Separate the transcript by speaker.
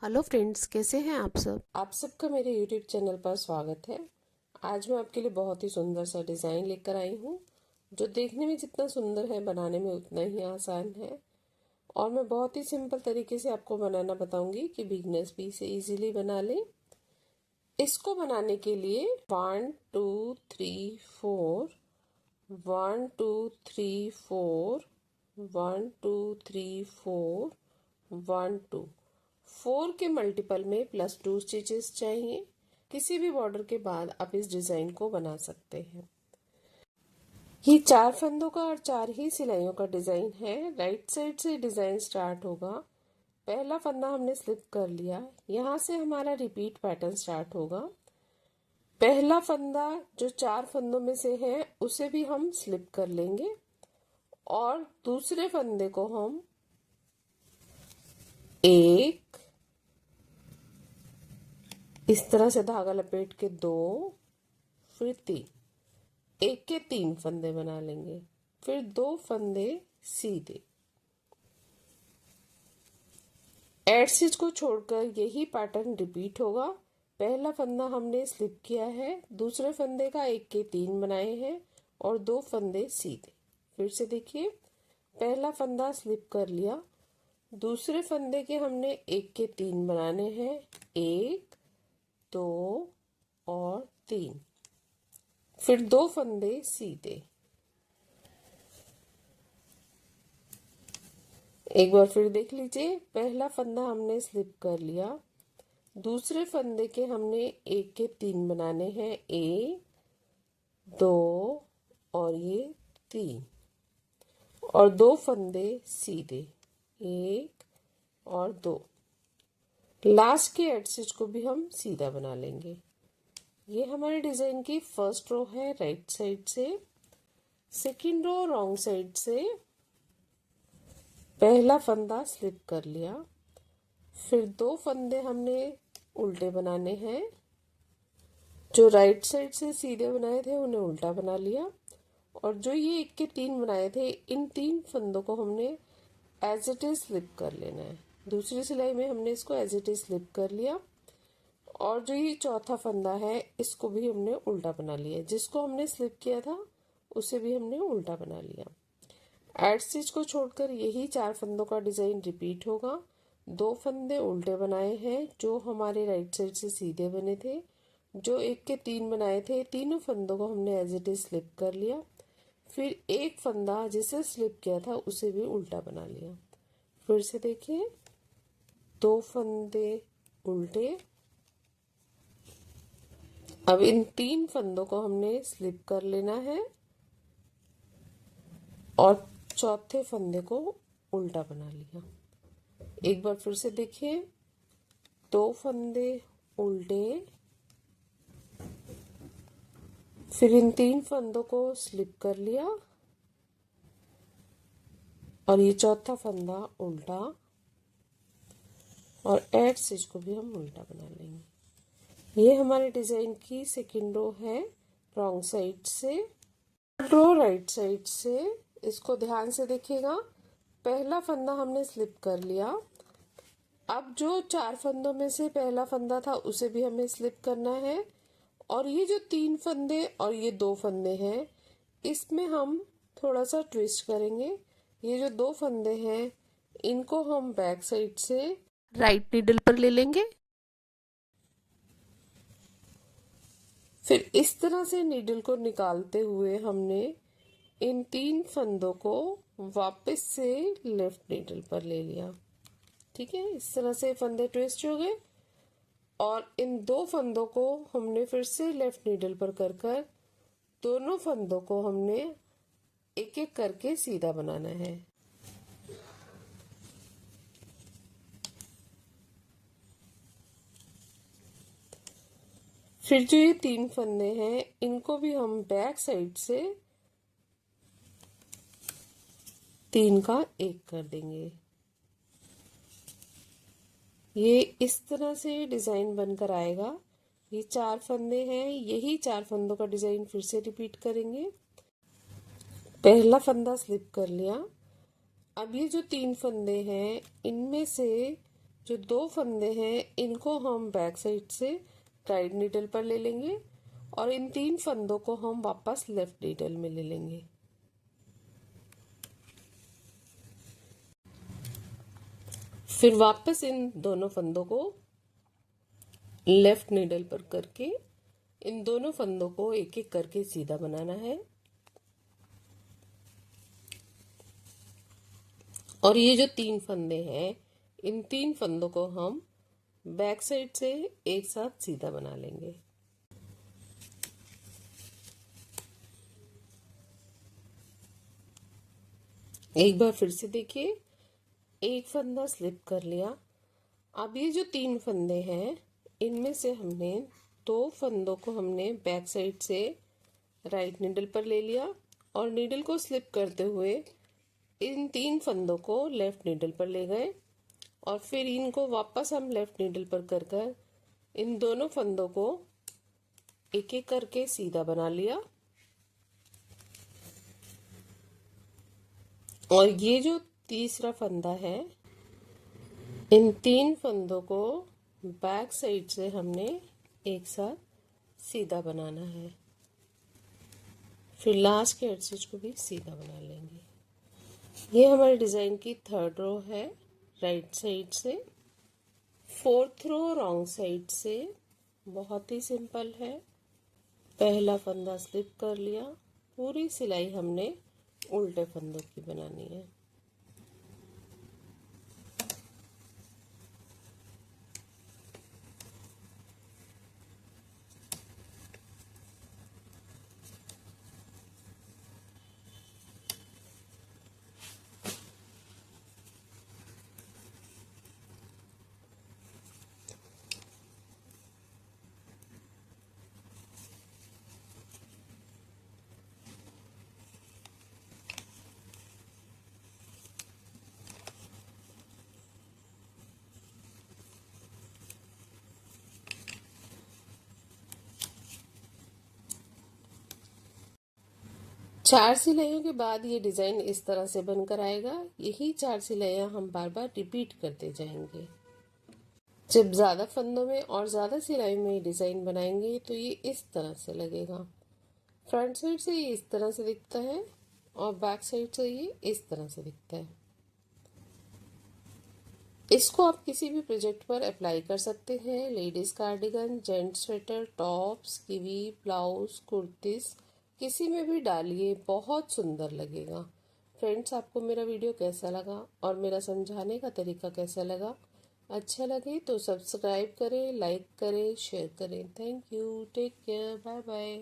Speaker 1: Hello friends, कैसे हैं आप सब।
Speaker 2: आप सबका मेरे YouTube चैनल पर स्वागत है। आज मैं आपके लिए बहुत ही सुंदर सा डिज़ाइन लेकर आई हूँ, जो देखने में जितना सुंदर है बनाने में उतना ही आसान है। और मैं बहुत ही सिंपल तरीके से आपको बनाना बताऊंगी कि बिगनर्स भी इसे इजीली बना लें। इसको बनाने के लिए 1 2 3 4 1 2 3 4 1 2 3 4 1 2 4 के मल्टीपल में +2 स्टिचेस चाहिए। किसी भी बॉर्डर के बाद आप इस डिजाइन को बना सकते हैं। ये 4 फंदों का और 4 ही सिलाइयों का डिजाइन है। राइट साइड से डिजाइन स्टार्ट होगा। पहला फंदा हमने स्लिप कर लिया, यहाँ से हमारा रिपीट पैटर्न स्टार्ट होगा। पहला फंदा जो 4 फंदों में से है उसे भी हम स्लिप कर लेंगे और दूसरे फंदे को हम 1 इस तरह से धागा लपेट के 2 फिर 3, 1 के 3 फंदे बना लेंगे, फिर 2 फंदे सीधे। एड स्टिच को छोड़कर यही पैटर्न रिपीट होगा। पहला फंदा हमने स्लिप किया है, दूसरे फंदे का 1 के 3 बनाए हैं और 2 फंदे सीधे। फिर से देखिए, पहला फंदा स्लिप कर लिया, दूसरे फंदे के हमने 1 के 3 बनाने हैं, 1 2 और 3, फिर 2 फंदे सीधे। एक बार फिर देख लीजिए, पहला फंदा हमने स्लिप कर लिया, दूसरे फंदे के हमने 1 के 3 बनाने हैं, 1 2 और ये 3 और 2 फंदे सीधे, 1 और 2। लास्ट के एड स्टिच को भी हम सीधा बना लेंगे। ये हमारे डिजाइन की फर्स्ट रो है राइट साइड से। सेकंड रो रॉन्ग साइड से। पहला फंदा स्लिप कर लिया, फिर 2 फंदे हमने उल्टे बनाने हैं। जो राइट साइड से सीधे बनाए थे उन्हें उल्टा बना लिया और जो ये 1 के 3 बनाए थे इन 3 फंदों को हमने एज इट इज स्लिप कर लेना है। दूसरी सिलाई में हमने इसको एज इट इज स्लिप कर लिया और जो ये चौथा फंदा है इसको भी हमने उल्टा बना लिया। जिसको हमने स्लिप किया था उसे भी हमने उल्टा बना लिया। एड स्टिच को छोड़कर यही 4 फंदों का डिजाइन रिपीट होगा। 2 फंदे उल्टे बनाए हैं जो हमारे राइट साइड से सीधे बने थे। जो 1 के 3 बनाए थे तीनों फंदों को हमने एज इट इज स्लिप कर लिया। फिर एक फंदा जिसे स्लिप किया था उसे भी उल्टा बना लिया। फिर से देखिए, 2 फंदे उल्टे। अब इन 3 फंदों को हमने स्लिप कर लेना है और चौथे फंदे को उल्टा बना लिया। एक बार फिर से देखिए, 2 फंदे उल्टे, फिर इन 3 फंदों को स्लिप कर लिया और ये चौथा फंदा उल्टा और एड स्टिच को भी हम उल्टा बना लेंगे। ये हमारे डिजाइन की सेकंड रो है रॉन्ग साइड से। रो राइट साइड से। इसको ध्यान से देखिएगा, पहला फंदा हमने स्लिप कर लिया। अब जो 4 फंदों में से पहला फंदा था उसे भी हमें स्लिप करना है और ये जो 3 फंदे और ये 2 फंदे हैं इसमें हम थोड़ा सा ट्विस्ट करेंगे। ये जो 2 फंदे हैं इनको हम बैक साइड से
Speaker 1: राइट नीडल पर ले लेंगे।
Speaker 2: फिर इस तरह से नीडल को निकालते हुए हमने इन 3 फंदों को वापस से लेफ्ट नीडल पर ले लिया। ठीक है, इस तरह से फंदे ट्विस्ट हो गए और इन 2 फंदों को हमने फिर से लेफ्ट नीडल पर कर दोनों फंदों को हमने एक एक करके सीधा बनाना है। फिर जो ये 3 फंदे हैं इनको भी हम बैक साइड से 3 का 1 कर देंगे। ये इस तरह से डिजाइन बनकर आएगा। ये 4 फंदे हैं, यही 4 फंदों का डिजाइन फिर से रिपीट करेंगे। पहला फंदा स्लिप कर लिया। अब ये जो 3 फंदे हैं इनमें से जो 2 फंदे हैं इनको हम बैक साइड से राइट नीडल पर ले लेंगे और इन 3 फंदों को हम वापस लेफ्ट नीडल में ले लेंगे। फिर वापस इन दोनों फंदों को लेफ्ट नीडल पर करके इन दोनों फंदों को एक एक करके सीधा बनाना है। और ये जो 3 फंदे हैं इन 3 फंदों को हम बैक साइड से एक साथ सीधा बना लेंगे। एक बार फिर से देखिए, एक फंदा स्लिप कर लिया। अब ये जो 3 फंदे हैं इनमें से हमने 2 फंदों को हमने बैक साइड से राइट नीडल पर ले लिया और नीडल को स्लिप करते हुए इन 3 फंदों को लेफ्ट नीडल पर ले गए और फिर इनको वापस हम लेफ्ट नीडल पर कर इन दोनों फंदों को एक एक करके सीधा बना लिया। और ये जो तीसरा फंदा है इन 3 फंदों को बैक साइड से हमने एक साथ सीधा बनाना है। फिर लास्ट के एड स्टिच को भी सीधा बना लेंगे। ये हमारे डिजाइन की 3rd रो है राइट साइड से। 4th रो रॉन्ग साइड से। बहुत ही सिंपल है। पहला फंदा स्लिप कर लिया, पूरी सिलाई हमने उल्टे फंदों की बनानी है। चार सिलाइयों के बाद ये डिजाइन इस तरह से बनकर आएगा। यही 4 सिलाइयां हम बार बार रिपीट करते जाएंगे। जब ज्यादा फंदों में और ज्यादा सिलाई में डिजाइन बनाएंगे तो ये इस तरह से लगेगा। फ्रंट साइड से ये इस तरह से दिखता है और बैक साइड से ये इस तरह से दिखता है। इसको आप किसी भी प्रोजेक्ट पर अप्लाई कर सकते हैं। Ladies cardigan, gents sweater, tops, kiwi, blouse, kurtis, किसी में भी डालिए, बहुत सुंदर लगेगा। फ्रेंड्स, आपको मेरा वीडियो कैसा लगा और मेरा समझाने का तरीका कैसा लगा? अच्छा लगे तो सब्सक्राइब करें, लाइक करें, शेयर करें। Thank you, take care, bye bye.